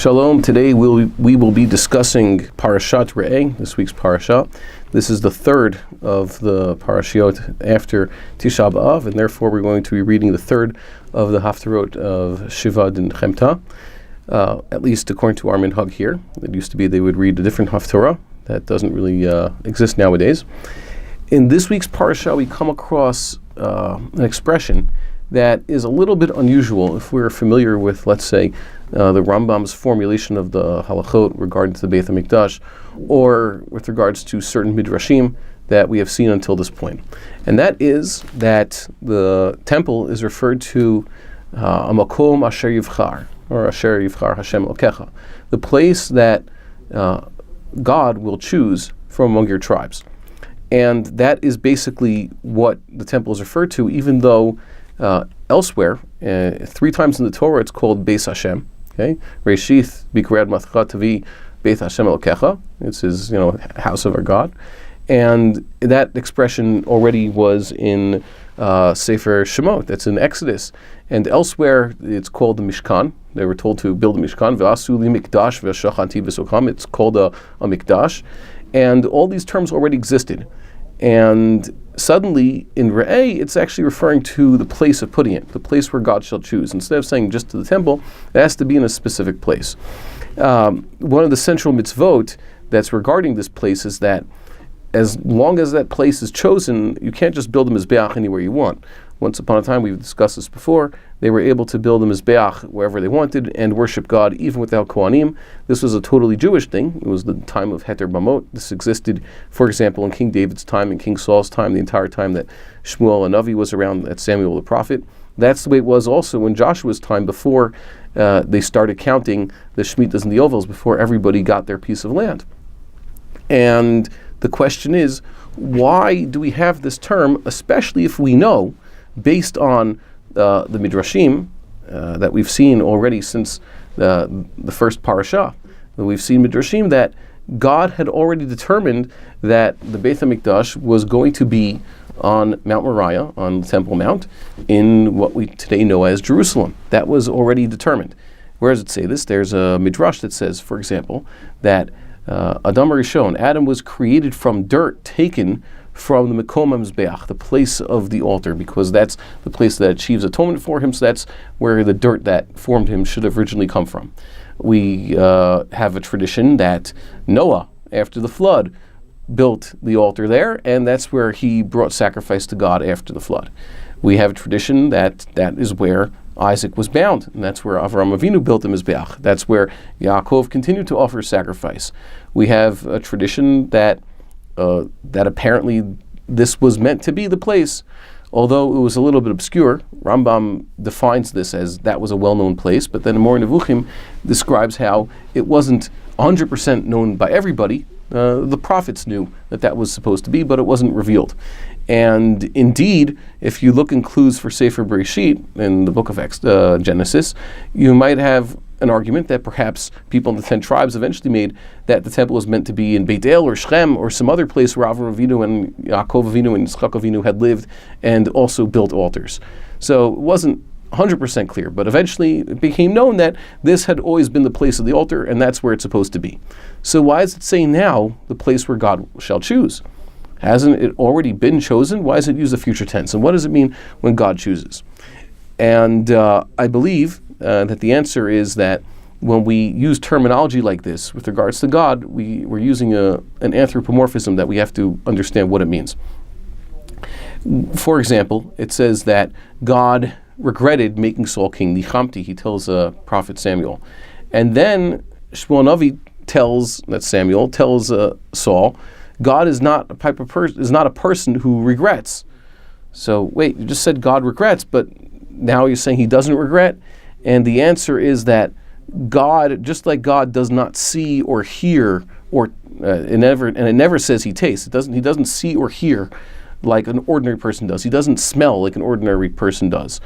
Shalom. Today we will be discussing Parashat Re'eh, this week's parasha. This is the third of the parashiot after Tisha B'Av, and therefore we're going to be reading the third of the Haftarot of Shivad and Chemta, at least according to our minhag here. It used to be they would read a different Haftarah. That doesn't really exist nowadays. In this week's parasha, we come across an expression that is a little bit unusual if we're familiar with, let's say, the Rambam's formulation of the halachot regarding to the Beit HaMikdash, or with regards to certain midrashim that we have seen until this point. And that is that the temple is referred to a makom asher yivchar, or asher yivchar Hashem Elokecha, the place that God will choose from among your tribes. And that is basically what the temple is referred to, even though elsewhere, 3 times in the Torah, it's called Beis Hashem. Okay, Reshith Bikred Matcha Tavi Beit Hashem Elokecha. It's his, house of our God, and that expression already was in Sefer Shemot. That's in Exodus, and elsewhere it's called the Mishkan. They were told to build a Mishkan. V'asu li mikdash v'shachanti b'sokam. It's called a mikdash, and all these terms already existed. And suddenly, in Re'eh, it's actually referring to the place of putting it, the place where God shall choose. Instead of saying just to the temple, it has to be in a specific place. One of the central mitzvot that's regarding this place is that as long as that place is chosen, you can't just build a mizbeach anywhere you want. Once upon a time, we've discussed this before, they were able to build a mizbeach wherever they wanted and worship God even without kohanim. This was a totally Jewish thing. It was the time of Heter Bamot. This existed, for example, in King David's time and King Saul's time, the entire time that Shmuel and Navi was around, at Samuel the prophet. That's the way it was also in Joshua's time, before they started counting the Shemitas and the Ovels, before everybody got their piece of land. And the question is, why do we have this term, especially if we know, based on the midrashim that we've seen already since the first parasha, we've seen midrashim that God had already determined that the Beit HaMikdash was going to be on Mount Moriah, on the Temple Mount, in what we today know as Jerusalem. That was already determined. Where does it say this? There's a midrash that says, for example, that Adam Rishon, Adam was created from dirt taken from the Mekom HaMizbeach, the place of the altar, because that's the place that achieves atonement for him, so that's where the dirt that formed him should have originally come from. We have a tradition that Noah, after the flood, built the altar there, and that's where he brought sacrifice to God after the flood. We have a tradition that is where Isaac was bound, and that's where Avraham Avinu built the Mizbeach. That's where Yaakov continued to offer sacrifice. We have a tradition that apparently this was meant to be the place, although it was a little bit obscure. Rambam defines this as that was a well-known place, but then Mor Nevuchim describes how it wasn't 100% known by everybody. The prophets knew that was supposed to be, but it wasn't revealed. And indeed, if you look in clues for Sefer Bereshit in the book of Genesis, you might have an argument that perhaps people in the 10 tribes eventually made that the temple was meant to be in Beit El or Shechem or some other place where Avraham Avinu and Yaakov Avinu and Yitzchak Avinu had lived and also built altars. So it wasn't 100% clear, but eventually it became known that this had always been the place of the altar, and that's where it's supposed to be. So why does it say now the place where God shall choose? Hasn't it already been chosen? Why does it use the future tense? And what does it mean when God chooses? And I believe that the answer is that when we use terminology like this with regards to God, we're using an anthropomorphism that we have to understand what it means. For example, it says that God regretted making Saul king. Nichamti, he tells prophet Samuel. And then Shmuel Navi tells Saul, God is not a person who regrets. So wait, you just said God regrets, but now you're saying he doesn't regret? And the answer is that God, just like God does not see or hear, it never says he tastes. He doesn't see or hear like an ordinary person does. He doesn't smell like an ordinary person does.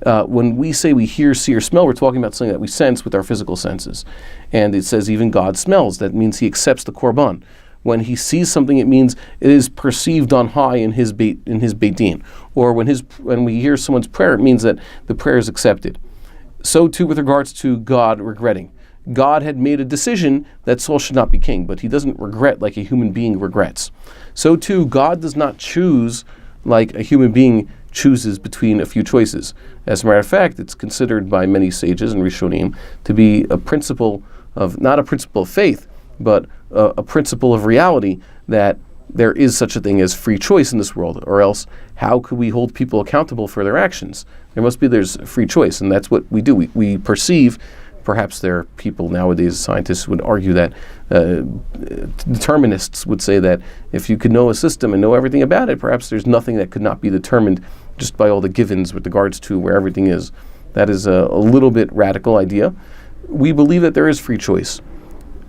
When we say we hear, see, or smell, we're talking about something that we sense with our physical senses. And it says even God smells. That means he accepts the korban. When he sees something, it means it is perceived on high in his Beit Din. Or when we hear someone's prayer, it means that the prayer is accepted. So too with regards to God regretting. God had made a decision that Saul should not be king, but he doesn't regret like a human being regrets. So too, God does not choose like a human being chooses between a few choices. As a matter of fact, it's considered by many sages and Rishonim to be a principle of, not a principle of faith, but a principle of reality, that there is such a thing as free choice in this world, or else how could we hold people accountable for their actions? There's free choice, and that's what we do. We perceive, perhaps there are people nowadays, scientists would argue that, determinists would say that if you could know a system and know everything about it, perhaps there's nothing that could not be determined just by all the givens with regards to where everything is. That is a little bit radical idea. We believe that there is free choice,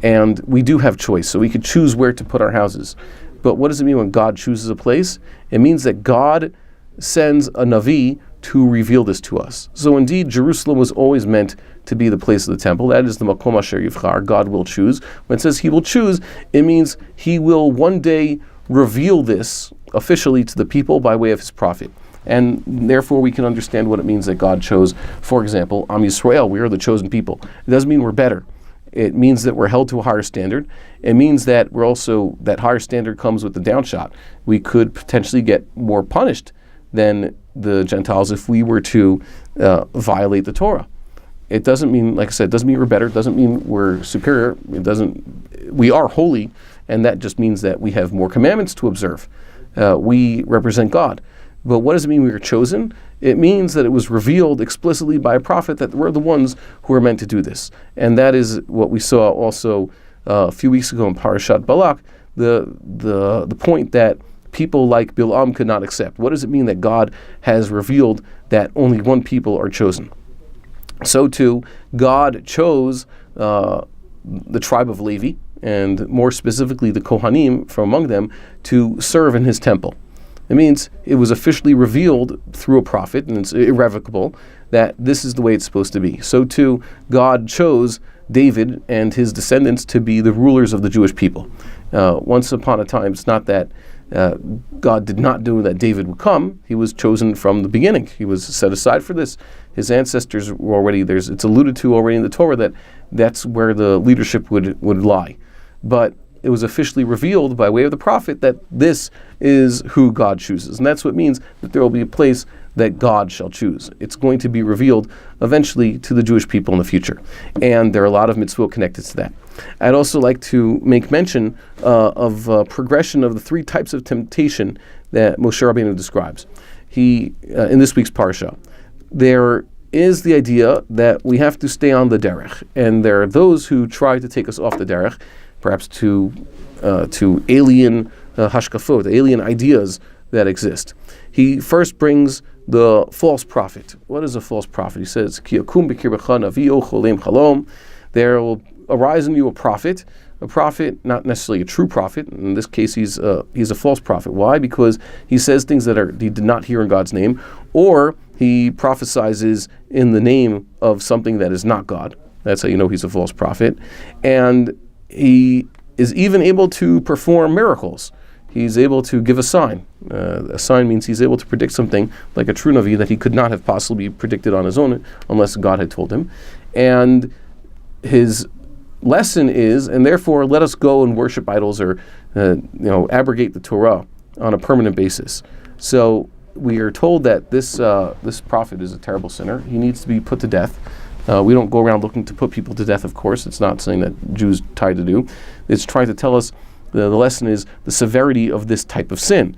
and we do have choice, so we could choose where to put our houses. But what does it mean when God chooses a place? It means that God sends a Navi to reveal this to us. So indeed, Jerusalem was always meant to be the place of the temple. That is the Makom Asher Yivchar. God will choose. When it says He will choose, it means He will one day reveal this officially to the people by way of His prophet. And therefore we can understand what it means that God chose, for example, Am Yisrael, we are the chosen people. It doesn't mean we're better. It means that we're held to a higher standard. It means that we're also, that higher standard comes with the downshot. We could potentially get more punished than the Gentiles if we were to violate the Torah. It doesn't mean, like I said, it doesn't mean we're better. It doesn't mean we're superior. We are holy, and that just means that we have more commandments to observe. We represent God. But what does it mean we were chosen? It means that it was revealed explicitly by a prophet that we're the ones who are meant to do this. And that is what we saw also a few weeks ago in Parashat Balak, the point that people like Bilam could not accept. What does it mean that God has revealed that only one people are chosen? So too, God chose the tribe of Levi, and more specifically the Kohanim from among them, to serve in His temple. It means it was officially revealed through a prophet, and it's irrevocable, that this is the way it's supposed to be. So too, God chose David and his descendants to be the rulers of the Jewish people. Once upon a time, it's not that God did not know that David would come. He was chosen from the beginning. He was set aside for this. His ancestors were already, it's alluded to already in the Torah that that's where the leadership would lie. But it was officially revealed by way of the prophet that this is who God chooses. And that's what means that there will be a place that God shall choose. It's going to be revealed eventually to the Jewish people in the future. And there are a lot of mitzvot connected to that. I'd also like to make mention of progression of the three types of temptation that Moshe Rabbeinu describes. He, in this week's parsha, there is the idea that we have to stay on the derech. And there are those who try to take us off the derech, perhaps to alien hashkafot, alien ideas that exist. He first brings the false prophet. What is a false prophet? He says, Ki yakum b'kirbecha navio cholem chalom. There will arise in you a prophet, not necessarily a true prophet. In this case, he's a false prophet. Why? Because he says things that he did not hear in God's name, or he prophesizes in the name of something that is not God. That's how you know he's a false prophet. And he is even able to perform miracles. He's able to give a sign. A sign means he's able to predict something like a true Navi that he could not have possibly predicted on his own unless God had told him. And his lesson is, and therefore let us go and worship idols or abrogate the Torah on a permanent basis. So we are told that this prophet is a terrible sinner. He needs to be put to death. We don't go around looking to put people to death, of course. It's not something that Jews try to do. It's trying to tell us the lesson is the severity of this type of sin.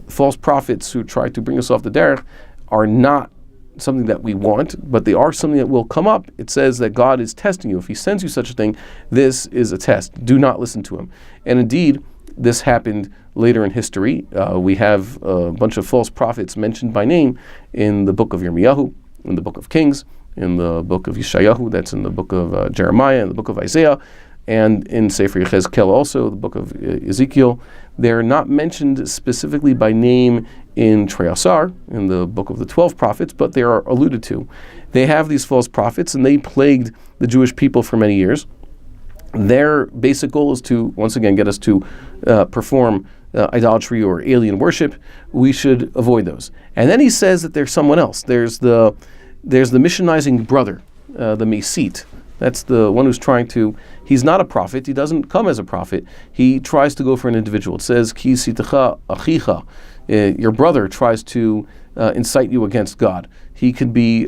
False prophets who try to bring us off the derech are not something that we want, but they are something that will come up. It says that God is testing you. If He sends you such a thing, this is a test. Do not listen to Him. And indeed, this happened later in history. We have a bunch of false prophets mentioned by name in the book of Yirmiyahu, in the book of Kings, in the book of Yeshayahu, that's in the book of Jeremiah, in the book of Isaiah, and in Sefer Yechezkel also, the book of Ezekiel. They're not mentioned specifically by name in Treyasar, in the book of the 12 prophets, but they are alluded to. They have these false prophets, and they plagued the Jewish people for many years. Their basic goal is to, once again, get us to perform idolatry or alien worship. We should avoid those. And then he says that there's someone else. There's the missionizing brother, the Mesit. That's the one who's trying to, he's not a prophet, he doesn't come as a prophet, he tries to go for an individual. It says, Ki sitecha achicha, your brother tries to incite you against God. He could be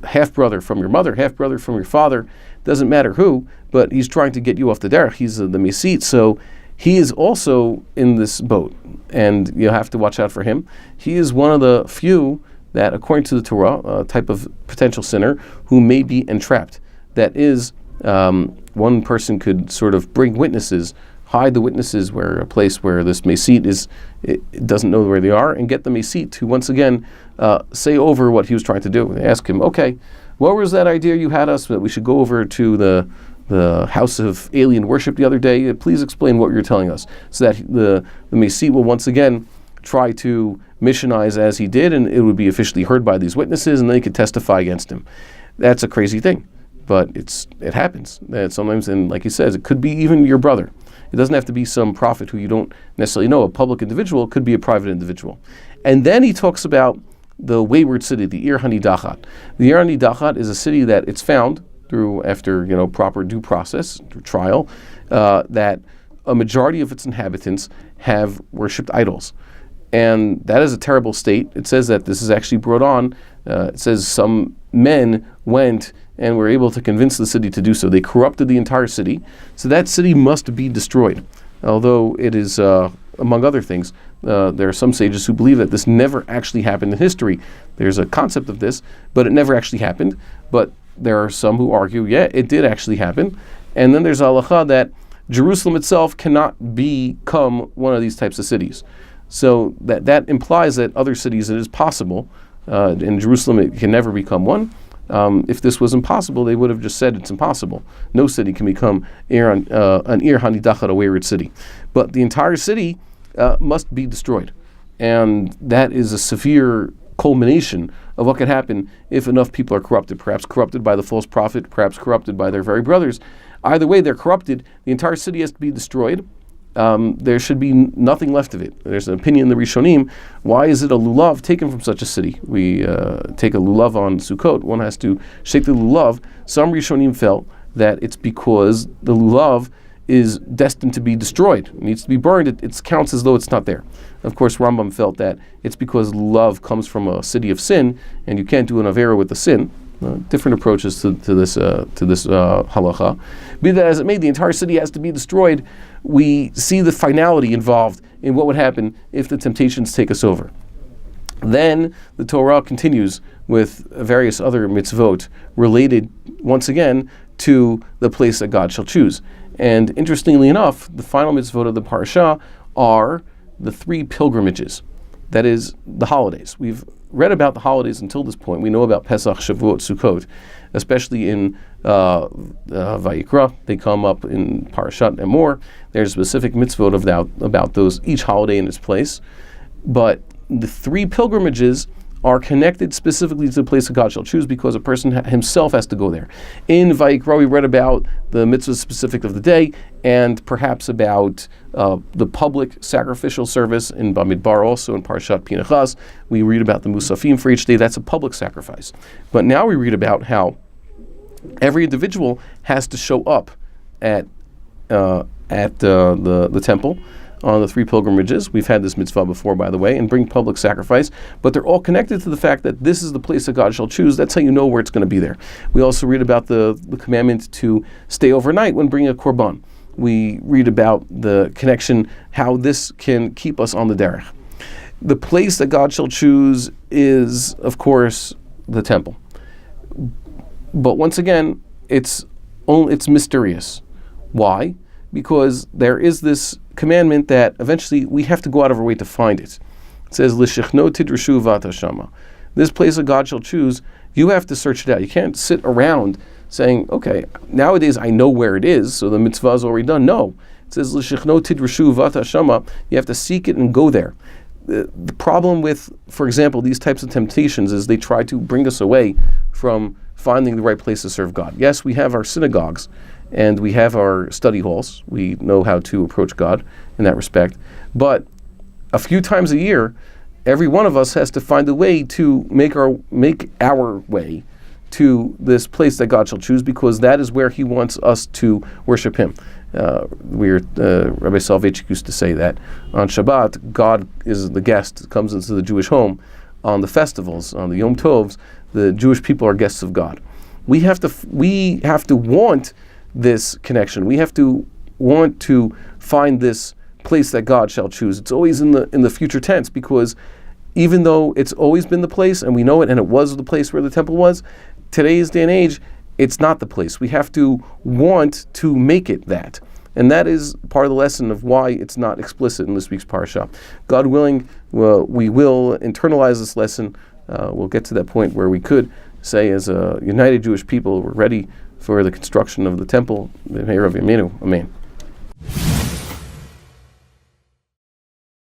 half-brother from your mother, half-brother from your father, doesn't matter who, but he's trying to get you off the derech. He's the mesit, so he is also in this boat, and you have to watch out for him. He is one of the few that, according to the Torah, a type of potential sinner who may be entrapped. That is, one person could sort of bring witnesses, hide the witnesses where a place where this mesit it doesn't know where they are, and get the mesit to once again say over what he was trying to do. They ask him, okay, what was that idea you had us that we should go over to the house of alien worship the other day? Please explain what you're telling us, so that the mesit will once again try to missionize as he did, and it would be officially heard by these witnesses, and they could testify against him. That's a crazy thing, but it happens. And sometimes, and like he says, it could be even your brother. It doesn't have to be some prophet who you don't necessarily know. A public individual, it could be a private individual. And then he talks about the wayward city, the Ir Hanidachat. The Ir Hanidachat is a city that it's found through, after proper due process, through trial, that a majority of its inhabitants have worshipped idols. And that is a terrible state. It says that this is actually brought on. It says some men went and were able to convince the city to do so. They corrupted the entire city. So that city must be destroyed. Although it is, among other things, there are some sages who believe that this never actually happened in history. There's a concept of this, but it never actually happened. But there are some who argue, yeah, it did actually happen. And then there's halacha that Jerusalem itself cannot become one of these types of cities. So that implies that other cities it is possible. In Jerusalem it can never become one. If this was impossible, they would have just said it's impossible. No city can become an Ir Hanidachat, a wayward city. But the entire city must be destroyed. And that is a severe culmination of what could happen if enough people are corrupted, perhaps corrupted by the false prophet, perhaps corrupted by their very brothers. Either way, they're corrupted. The entire city has to be destroyed. There should be nothing left of it. There's an opinion in the Rishonim. Why is it a lulav taken from such a city? We take a lulav on Sukkot. One has to shake the lulav. Some Rishonim felt that it's because the lulav is destined to be destroyed. It needs to be burned. It counts as though it's not there. Of course, Rambam felt that it's because lulav comes from a city of sin, and you can't do an avera with the sin. Different approaches to this halacha. Be that as it may, the entire city has to be destroyed. We see the finality involved in what would happen if the temptations take us over. Then the Torah continues with various other mitzvot related, once again, to the place that God shall choose. And interestingly enough, the final mitzvot of the parasha are the 3 pilgrimages. That is, the holidays. We've read about the holidays until this point. We know about Pesach, Shavuot, Sukkot, especially in Vayikra. They come up in Parashat and more. There's specific mitzvot about those, each holiday in its place. But the 3 pilgrimages are connected specifically to the place that God shall choose, because a person himself has to go there. In Vayikra, we read about the mitzvah specific of the day, and perhaps about the public sacrificial service in Bamidbar. Also in Parshat Pinchas, we read about the Musafim for each day. That's a public sacrifice. But now we read about how every individual has to show up at the temple on the 3 pilgrimages. We've had this mitzvah before, by the way, and bring public sacrifice, but they're all connected to the fact that this is the place that God shall choose. That's how you know where it's going to be there. We also read about the commandment to stay overnight when bringing a korban. We read about the connection, how this can keep us on the derech. The place that God shall choose is, of course, the temple. But once again, it's mysterious. Why? Because there is this commandment that eventually we have to go out of our way to find it. It says, "L'shechno tidrashu vata shama." This place that God shall choose, you have to search it out. You can't sit around saying, okay, nowadays I know where it is, so the mitzvah is already done. No. It says, "L'shechno tidrashu vata shama." You have to seek it and go there. The problem with, for example, these types of temptations is they try to bring us away from finding the right place to serve God. Yes, we have our synagogues, and we have our study halls. We know how to approach God in that respect. But a few times a year, every one of us has to find a way to make our way to this place that God shall choose, because that is where He wants us to worship Him. Rabbi Soloveitchik used to say that on Shabbat, God is the guest, comes into the Jewish home. On the festivals, on the Yom Tovs, the Jewish people are guests of God. We have to want this connection. We have to want to find this place that God shall choose. It's always in the future tense, because even though it's always been the place and we know it, and it was the place where the temple was, today's day and age, it's not the place. We have to want to make it that. And that is part of the lesson of why it's not explicit in this week's parasha. God willing, we will internalize this lesson. We'll get to that point where we could say, as a united Jewish people, we're ready for the construction of the temple. Amen.